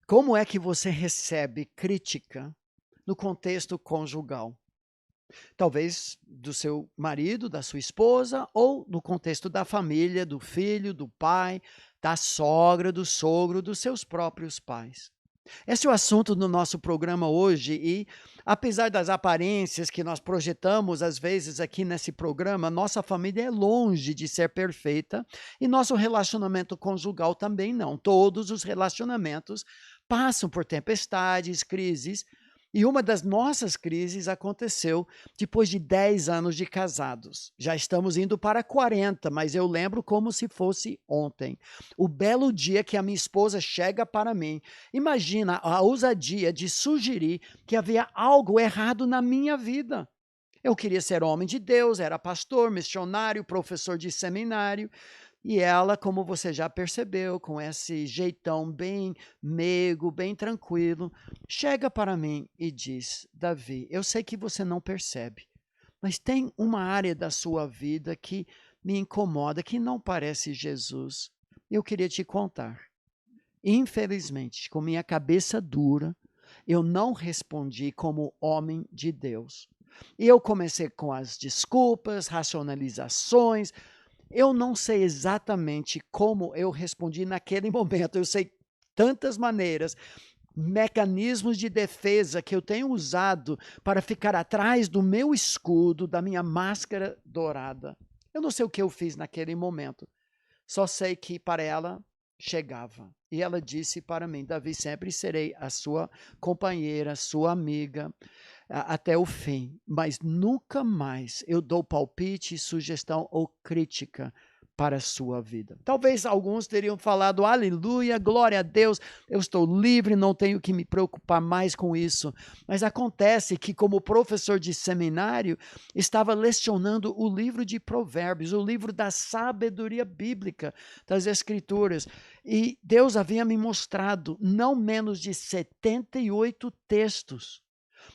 Como é que você recebe crítica no contexto conjugal? Talvez do seu marido, da sua esposa, ou no contexto da família, do filho, do pai, da sogra, do sogro, dos seus próprios pais. Esse é o assunto do nosso programa hoje e, apesar das aparências que nós projetamos às vezes aqui nesse programa, nossa família é longe de ser perfeita e nosso relacionamento conjugal também não. Todos os relacionamentos passam por tempestades, crises, e uma das nossas crises aconteceu depois de 10 anos de casados. Já estamos indo para 40, mas eu lembro como se fosse ontem. O belo dia que a minha esposa chega para mim. Imagina a ousadia de sugerir que havia algo errado na minha vida. Eu queria ser homem de Deus, era pastor, missionário, professor de seminário, e ela, como você já percebeu, com esse jeitão bem meigo, bem tranquilo, chega para mim e diz: Davi, eu sei que você não percebe, mas tem uma área da sua vida que me incomoda, que não parece Jesus. Eu queria te contar. Infelizmente, com minha cabeça dura, eu não respondi como homem de Deus. E eu comecei com as desculpas, racionalizações. Eu não sei exatamente como eu respondi naquele momento. Eu sei tantas maneiras, mecanismos de defesa que eu tenho usado para ficar atrás do meu escudo, da minha máscara dourada. Eu não sei o que eu fiz naquele momento. Só sei que para ela chegava. E ela disse para mim: Davi, sempre serei a sua companheira, sua amiga, até o fim, mas nunca mais eu dou palpite, sugestão ou crítica para a sua vida. Talvez alguns teriam falado: aleluia, glória a Deus, eu estou livre, não tenho que me preocupar mais com isso. Mas acontece que, como professor de seminário, estava lecionando o livro de Provérbios, o livro da sabedoria bíblica das Escrituras. E Deus havia me mostrado não menos de 78 textos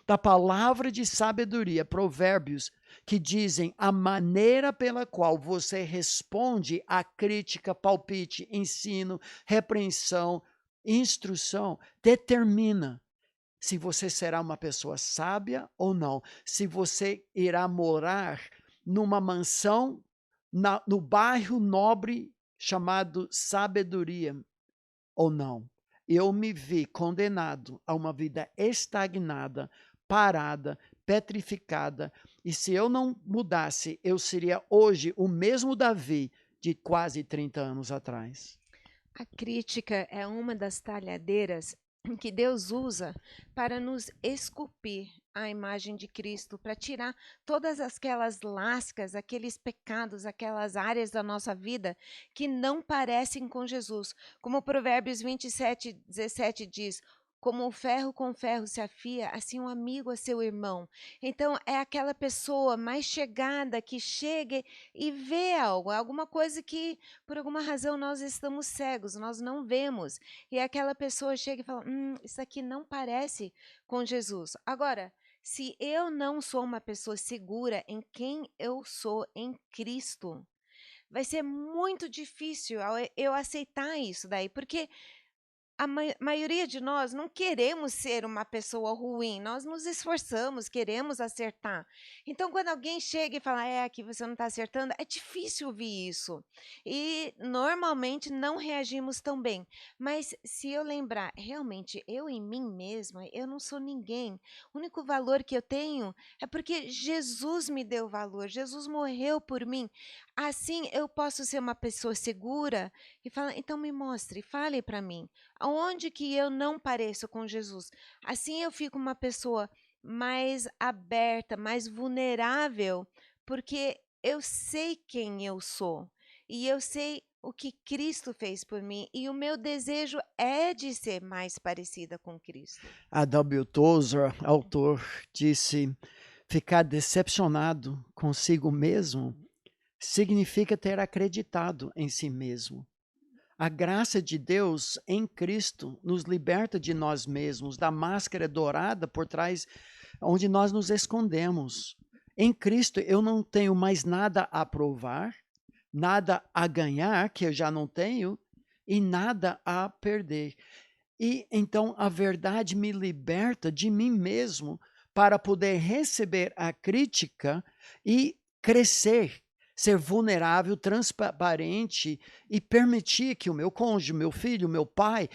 da palavra de sabedoria, Provérbios, que dizem a maneira pela qual você responde à crítica, palpite, ensino, repreensão, instrução, determina se você será uma pessoa sábia ou não, se você irá morar numa mansão no bairro nobre chamado sabedoria ou não. Eu me vi condenado a uma vida estagnada, parada, petrificada, e se eu não mudasse, eu seria hoje o mesmo Davi de quase 30 anos atrás. A crítica é uma das talhadeiras que Deus usa para nos esculpir a imagem de Cristo, para tirar todas aquelas lascas, aqueles pecados, aquelas áreas da nossa vida que não parecem com Jesus. Como Provérbios 27:17 diz: como o ferro com ferro se afia, assim um amigo a seu irmão. Então, é aquela pessoa mais chegada que chega e vê algo, alguma coisa que por alguma razão nós estamos cegos, nós não vemos. E aquela pessoa chega e fala: isso aqui não parece com Jesus. Agora, se eu não sou uma pessoa segura em quem eu sou em Cristo, vai ser muito difícil eu aceitar isso daí, porque a maioria de nós não queremos ser uma pessoa ruim, nós nos esforçamos, queremos acertar. Então, quando alguém chega e fala: é, aqui você não está acertando, é difícil ouvir isso. E normalmente não reagimos tão bem. Mas se eu lembrar, realmente, eu em mim mesma, eu não sou ninguém. O único valor que eu tenho é porque Jesus me deu valor, Jesus morreu por mim. Assim eu posso ser uma pessoa segura e falar: então me mostre, fale para mim. Aonde que eu não pareço com Jesus? Assim eu fico uma pessoa mais aberta, mais vulnerável, porque eu sei quem eu sou e eu sei o que Cristo fez por mim e o meu desejo é de ser mais parecida com Cristo. A W. Tozer, autor, disse: ficar decepcionado consigo mesmo significa ter acreditado em si mesmo. A graça de Deus em Cristo nos liberta de nós mesmos, da máscara dourada por trás onde nós nos escondemos. Em Cristo eu não tenho mais nada a provar, nada a ganhar, que eu já não tenho, e nada a perder. e então a verdade me liberta de mim mesmo para poder receber a crítica e crescer, ser vulnerável, transparente e permitir que o meu cônjuge, meu filho, meu pai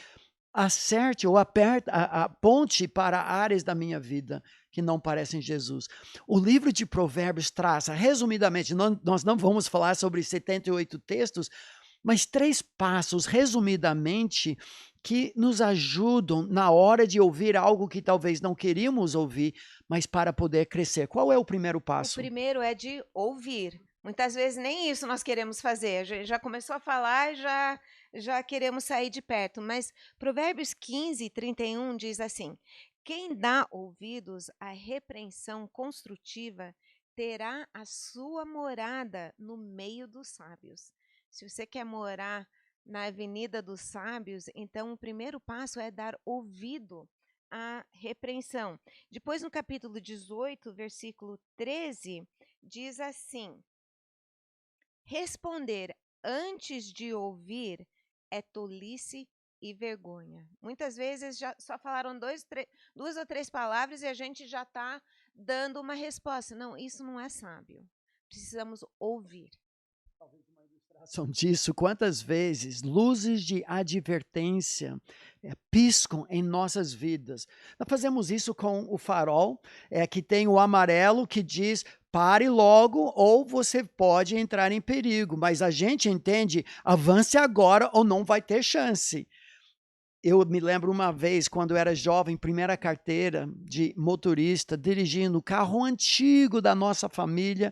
acerte ou aponte para áreas da minha vida que não parecem Jesus. O livro de Provérbios traça, resumidamente, nós não vamos falar sobre 78 textos, mas 3 passos, resumidamente, que nos ajudam na hora de ouvir algo que talvez não queríamos ouvir, mas para poder crescer. Qual é o primeiro O passo? primeiro é de ouvir. Muitas vezes nem isso nós queremos fazer. A gente já começou a falar e já queremos sair de perto. Mas Provérbios 15:31 diz assim: quem dá ouvidos à repreensão construtiva terá a sua morada no meio dos sábios. Se você quer morar na avenida dos sábios, então o primeiro passo é dar ouvido à repreensão. Depois, no capítulo 18, versículo 13, diz assim: responder antes de ouvir é tolice e vergonha. Muitas vezes já só falaram duas ou três palavras e a gente já está dando uma resposta. Não, isso não é sábio. Precisamos ouvir. Disso, quantas vezes luzes de advertência piscam em nossas vidas. Nós fazemos isso com o farol, que tem o amarelo que diz pare logo ou você pode entrar em perigo, mas a gente entende avance agora ou não vai ter chance. Eu me lembro uma vez, quando eu era jovem, primeira carteira de motorista, dirigindo o carro antigo da nossa família,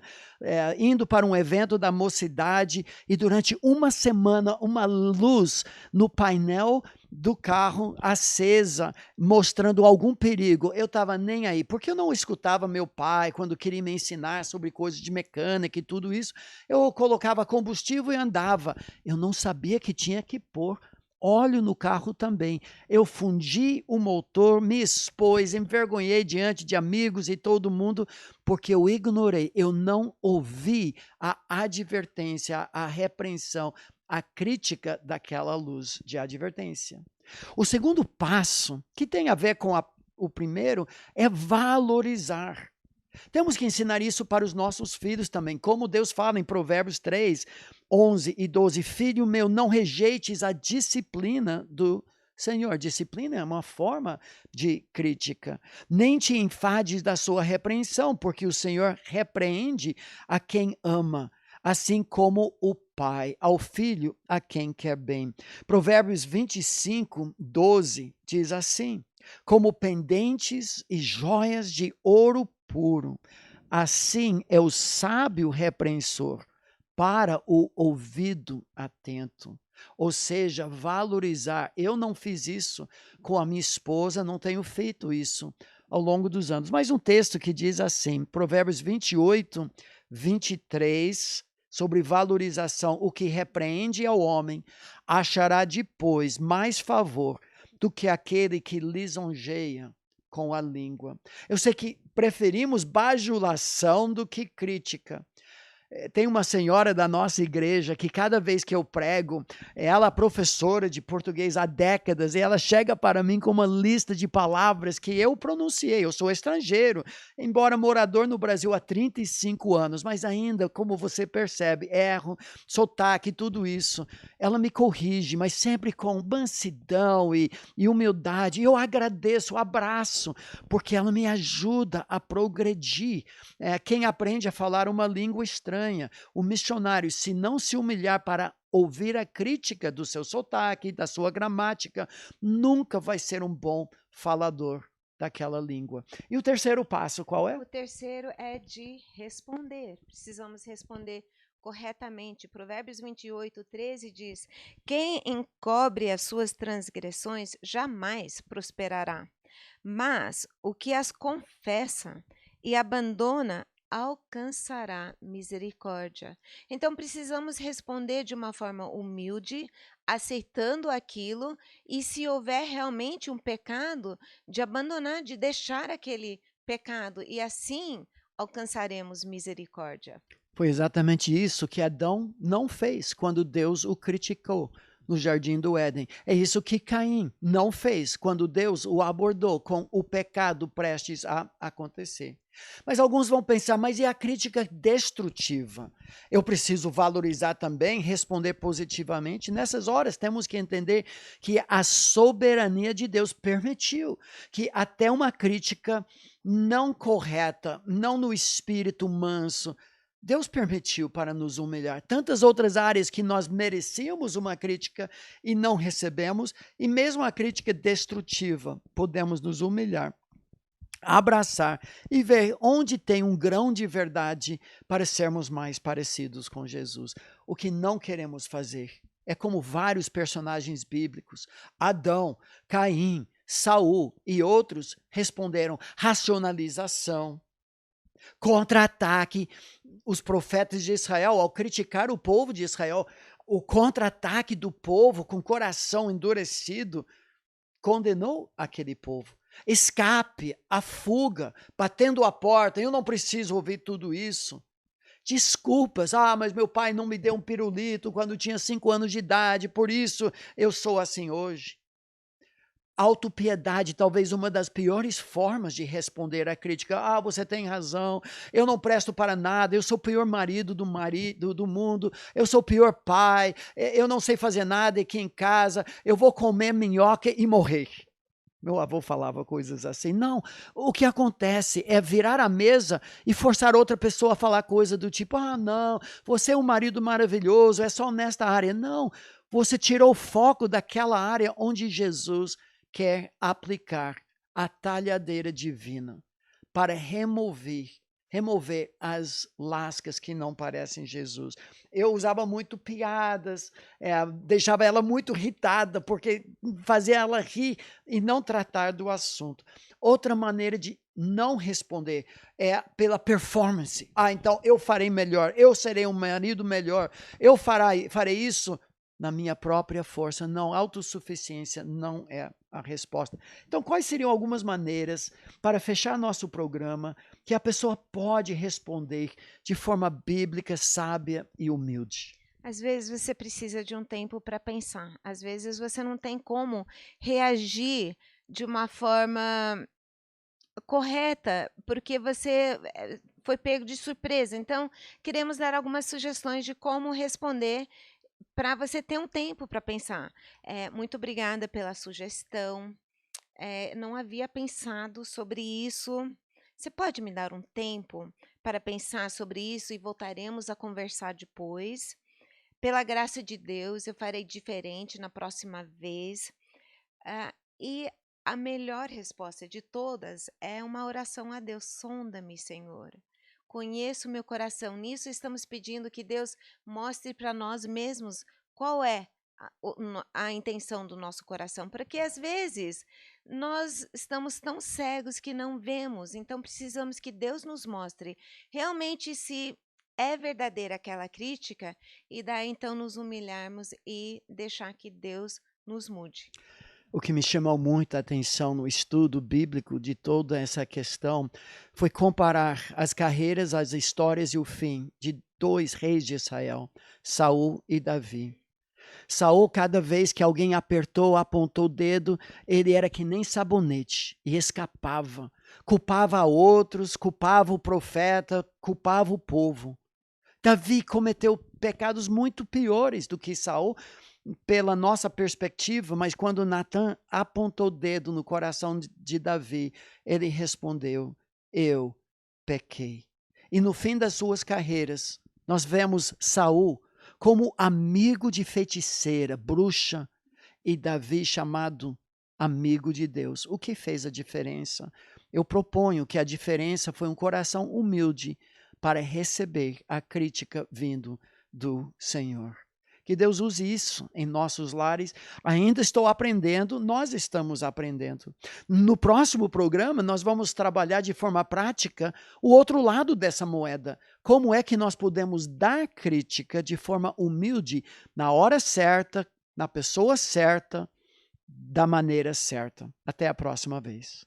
indo para um evento da mocidade, e durante uma semana, uma luz no painel do carro acesa, mostrando algum perigo. Eu estava nem aí, porque eu não escutava meu pai quando queria me ensinar sobre coisas de mecânica e tudo isso. Eu colocava combustível e andava. Eu não sabia que tinha que pôr óleo no carro também. Eu fundi o motor, me expus, envergonhei diante de amigos e todo mundo, porque eu ignorei, eu não ouvi a advertência, a repreensão, a crítica daquela luz de advertência. O segundo passo, que tem a ver com o primeiro, é valorizar. Temos que ensinar isso para os nossos filhos também, como Deus fala em Provérbios 3, 11 e 12. Filho meu, não rejeites a disciplina do Senhor. Disciplina é uma forma de crítica. Nem te enfades da sua repreensão, porque o Senhor repreende a quem ama, assim como o pai ao filho a quem quer bem. Provérbios 25, 12 diz assim: como pendentes e joias de ouro puro, assim é o sábio repreensor para o ouvido atento. Ou seja, valorizar. Eu não fiz isso com a minha esposa, não tenho feito isso ao longo dos anos. Mas um texto que diz assim, Provérbios 28, 23, sobre valorização: o que repreende ao homem achará depois mais favor do que aquele que lisonjeia com a língua. Eu sei que preferimos bajulação do que crítica. Tem uma senhora da nossa igreja que cada vez que eu prego, ela é professora de português há décadas, e ela chega para mim com uma lista de palavras que eu pronunciei. Eu sou estrangeiro, embora morador no Brasil há 35 anos, mas ainda, como você percebe, erro, sotaque, tudo isso. Ela me corrige, mas sempre com mansidão e humildade. Eu agradeço, abraço, porque ela me ajuda a progredir. Quem aprende a falar uma língua estranha, o missionário, se não se humilhar para ouvir a crítica do seu sotaque, da sua gramática, nunca vai ser um bom falador daquela língua. E o terceiro passo, qual é? O terceiro é de responder. Precisamos responder corretamente. Provérbios 28, 13 diz: quem encobre as suas transgressões jamais prosperará, mas o que as confessa e abandona alcançará misericórdia. Então precisamos responder de uma forma humilde, aceitando aquilo, e se houver realmente um pecado, de abandonar, de deixar aquele pecado, e assim alcançaremos misericórdia. Foi exatamente isso que Adão não fez quando Deus o criticou no jardim do Éden. É isso que Caim não fez quando Deus o abordou com o pecado prestes a acontecer. Mas alguns vão pensar, mas e a crítica destrutiva? Eu preciso valorizar também, responder positivamente. Nessas horas temos que entender que a soberania de Deus permitiu que até uma crítica não correta, não no espírito manso, Deus permitiu para nos humilhar. Tantas outras áreas que nós merecíamos uma crítica e não recebemos, e mesmo a crítica destrutiva, podemos nos humilhar, abraçar e ver onde tem um grão de verdade para sermos mais parecidos com Jesus. O que não queremos fazer é como vários personagens bíblicos, Adão, Caim, Saul e outros responderam: racionalização, contra-ataque. Os profetas de Israel, ao criticar o povo de Israel, o contra-ataque do povo com coração endurecido, condenou aquele povo. Escape, a fuga, batendo a porta. Eu não preciso ouvir tudo isso. Desculpas, mas meu pai não me deu um pirulito quando tinha 5 anos de idade, por isso eu sou assim hoje. Autopiedade, talvez uma das piores formas de responder à crítica. Você tem razão, eu não presto para nada, eu sou o pior marido do mundo, eu sou o pior pai, eu não sei fazer nada aqui em casa, eu vou comer minhoca e morrer. Meu avô falava coisas assim. Não, o que acontece é virar a mesa e forçar outra pessoa a falar coisa do tipo: não, você é um marido maravilhoso, é só nesta área. Não, você tirou o foco daquela área onde Jesus quer aplicar a talhadeira divina para remover as lascas que não parecem Jesus. Eu usava muito piadas, deixava ela muito irritada, porque fazia ela rir e não tratar do assunto. Outra maneira de não responder é pela performance. Então eu farei melhor, eu serei um marido melhor, eu farei isso na minha própria força. Não, autossuficiência não é a resposta. Então, quais seriam algumas maneiras para fechar nosso programa que a pessoa pode responder de forma bíblica, sábia e humilde? Às vezes você precisa de um tempo para pensar. Às vezes você não tem como reagir de uma forma correta, porque você foi pego de surpresa. Então, queremos dar algumas sugestões de como responder para você ter um tempo para pensar. Muito obrigada pela sugestão. Não havia pensado sobre isso. Você pode me dar um tempo para pensar sobre isso e voltaremos a conversar depois? Pela graça de Deus, eu farei diferente na próxima vez. E a melhor resposta de todas é uma oração a Deus. Sonda-me, Senhor. Conheço o meu coração. Nisso estamos pedindo que Deus mostre para nós mesmos qual é a intenção do nosso coração, porque às vezes nós estamos tão cegos que não vemos, então precisamos que Deus nos mostre realmente se é verdadeira aquela crítica e daí então nos humilharmos e deixar que Deus nos mude. O que me chamou muita atenção no estudo bíblico de toda essa questão foi comparar as carreiras, as histórias e o fim de 2 reis de Israel, Saul e Davi. Saul, cada vez que alguém apertou, apontou o dedo, ele era que nem sabonete e escapava. Culpava a outros, culpava o profeta, culpava o povo. Davi cometeu pecados muito piores do que Saul, pela nossa perspectiva, mas quando Natan apontou o dedo no coração de Davi, ele respondeu: eu pequei. E no fim das suas carreiras, nós vemos Saul como amigo de feiticeira, bruxa, e Davi chamado amigo de Deus. O que fez a diferença? Eu proponho que a diferença foi um coração humilde para receber a crítica vindo do Senhor. Que Deus use isso em nossos lares. Ainda estou aprendendo, nós estamos aprendendo. No próximo programa, nós vamos trabalhar de forma prática o outro lado dessa moeda. Como é que nós podemos dar crítica de forma humilde, na hora certa, na pessoa certa, da maneira certa. Até a próxima vez.